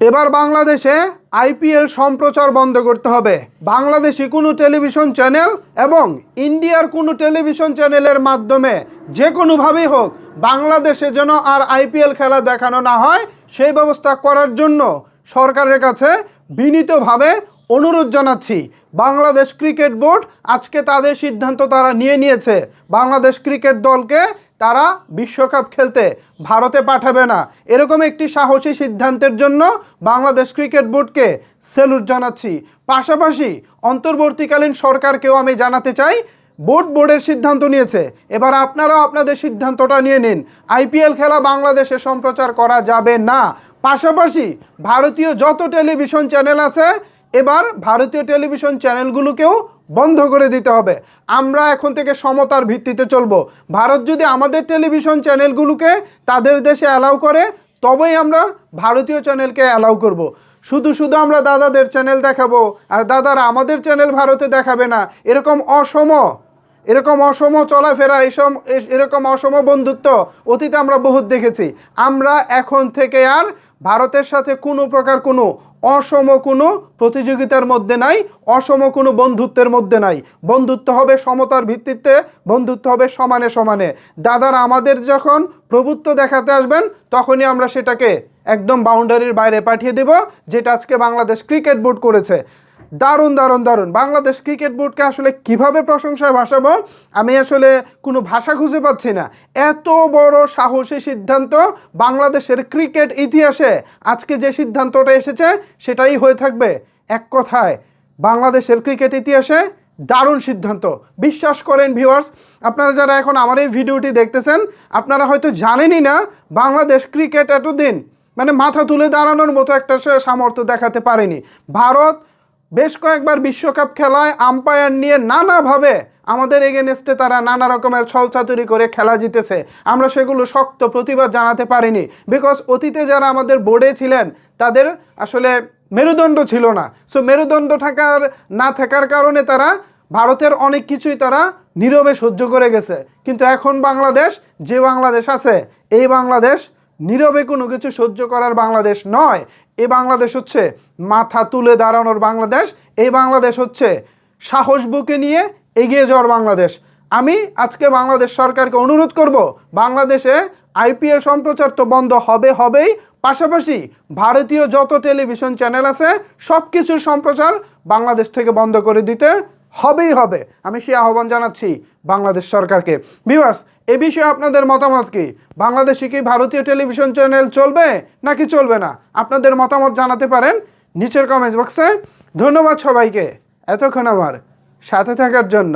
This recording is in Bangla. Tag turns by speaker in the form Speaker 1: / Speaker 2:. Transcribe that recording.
Speaker 1: এবার বাংলাদেশে আইপিএল সম্প্রচার বন্ধ করতে হবে। বাংলাদেশি কোনো টেলিভিশন চ্যানেল এবং ইন্ডিয়ার কোনো টেলিভিশন চ্যানেলের মাধ্যমে যে কোনোভাবেই হোক বাংলাদেশে যেন আর আইপিএল খেলা দেখানো না হয় সেই ব্যবস্থা করার জন্য সরকারের কাছে বিনীতভাবে অনুরোধ জানাচ্ছি। বাংলাদেশ ক্রিকেট বোর্ড আজকে তাদের সিদ্ধান্ত তারা নিয়েছে। বাংলাদেশ ক্রিকেট দলকে তারা বিশ্বকাপ খেলতে ভারতে পাঠাবে না। এরকম একটি সাহসী সিদ্ধান্তের জন্য বাংলাদেশ ক্রিকেট বোর্ডকে স্যালুট জানাচ্ছি। পাশাপাশি অন্তর্বর্তীকালীন সরকারকেও আমি জানাতে চাই, বোর্ডের সিদ্ধান্ত নিয়েছে, এবার আপনারাও আপনাদের সিদ্ধান্তটা নিয়ে নিন। আইপিএল খেলা বাংলাদেশে সম্প্রচার করা যাবে না। পাশাপাশি ভারতীয় যত টেলিভিশন চ্যানেল আছে এবার ভারতীয় টেলিভিশন চ্যানেলগুলোকেও বন্ধ করে দিতে হবে। আমরা এখন থেকে সমতার ভিত্তিতে চলবো। ভারত যদি আমাদের টেলিভিশন চ্যানেলগুলোকে তাদের দেশে অ্যালাউ করে তবেই আমরা ভারতীয় চ্যানেলকে অ্যালাউ করব। শুধু আমরা দাদাদের চ্যানেল দেখাবো আর দাদারা আমাদের চ্যানেল ভারতে দেখাবে না, এরকম অসম চলাফেরা, এরকম অসম বন্ধুত্ব অতীতে আমরা বহুত দেখেছি। আমরা এখন থেকে আর ভারতের সাথে কোনো প্রকার কোনো অসম কোনো প্রতিযোগিতার মধ্যে নাই, অসম কোনো বন্ধুত্বের মধ্যে নাই। বন্ধুত্ব হবে সমতার ভিত্তিতে, বন্ধুত্ব হবে সমানে সমানে। দাদারা আমাদের যখন প্রভুত্ব দেখাতে আসবেন তখনই আমরা সেটাকে একদম বাউন্ডারির বাইরে পাঠিয়ে দেব, যেটা আজকে বাংলাদেশ ক্রিকেট বোর্ড করেছে। দারুণ দারুণ দারুণ। বাংলাদেশ ক্রিকেট বোর্ডকে আসলে কিভাবে প্রশংসায় ভাসাবো আমি আসলে কোনো ভাষা খুঁজে পাচ্ছি না। এত বড় সাহসী সিদ্ধান্ত বাংলাদেশের ক্রিকেট ইতিহাসে আজকে যে সিদ্ধান্তটা এসেছে সেটাই হয়ে থাকবে এক কথায় বাংলাদেশের ক্রিকেট ইতিহাসে দারুণ সিদ্ধান্ত। বিশ্বাস করেন ভিউয়ার্স, আপনারা যারা এখন আমার এই ভিডিওটি দেখতেছেন আপনারা হয়তো জানেনই না বাংলাদেশ ক্রিকেট এতদিন মানে মাথা তুলে দাঁড়ানোর মতো একটা সামর্থ্য দেখাতে পারেনি। ভারত বেশ কয়েকবার বিশ্বকাপ খেলায় আম্পায়ার নিয়ে নানাভাবে আমাদের এগেনস্টে তারা নানা রকমের ছলচাতুরি করে খেলা জিতেছে। আমরা সেগুলো শক্ত প্রতিবাদ জানাতে পারিনি, বিকজ অতীতে যারা আমাদের বোর্ডে ছিলেন তাদের আসলে মেরুদণ্ড ছিল না। সো মেরুদণ্ড না থাকার কারণে তারা ভারতের অনেক কিছুই তারা নীরবে সহ্য করে গেছে। কিন্তু এখন বাংলাদেশ যে বাংলাদেশ আছে, এই বাংলাদেশ নীরবে কোনো কিছু সহ্য করার বাংলাদেশ নয়। এই বাংলাদেশ হচ্ছে মাথা তুলে দাঁড়ানোর বাংলাদেশ। এই বাংলাদেশ হচ্ছে সাহস বুকে নিয়ে এগিয়ে যাওয়ার বাংলাদেশ। আমি আজকে বাংলাদেশ সরকারকে অনুরোধ করব, বাংলাদেশে আইপিএল সম্প্রচার তো বন্ধ হবেই, পাশাপাশি ভারতীয় যত টেলিভিশন চ্যানেল আছে সব কিছুর সম্প্রচার বাংলাদেশ থেকে বন্ধ করে দিতে হবে। আমি সেই আহ্বান জানাচ্ছি বাংলাদেশ সরকারকে। ভিউয়ার্স, এ বিষয়ে আপনাদের মতামত কি? বাংলাদেশে কি ভারতীয় টেলিভিশন চ্যানেল চলবে নাকি চলবে না? আপনাদের মতামত জানাতে পারেন নিচের কমেন্ট বক্সে। ধন্যবাদ সবাইকে এতক্ষণ আমার সাথে থাকার জন্য।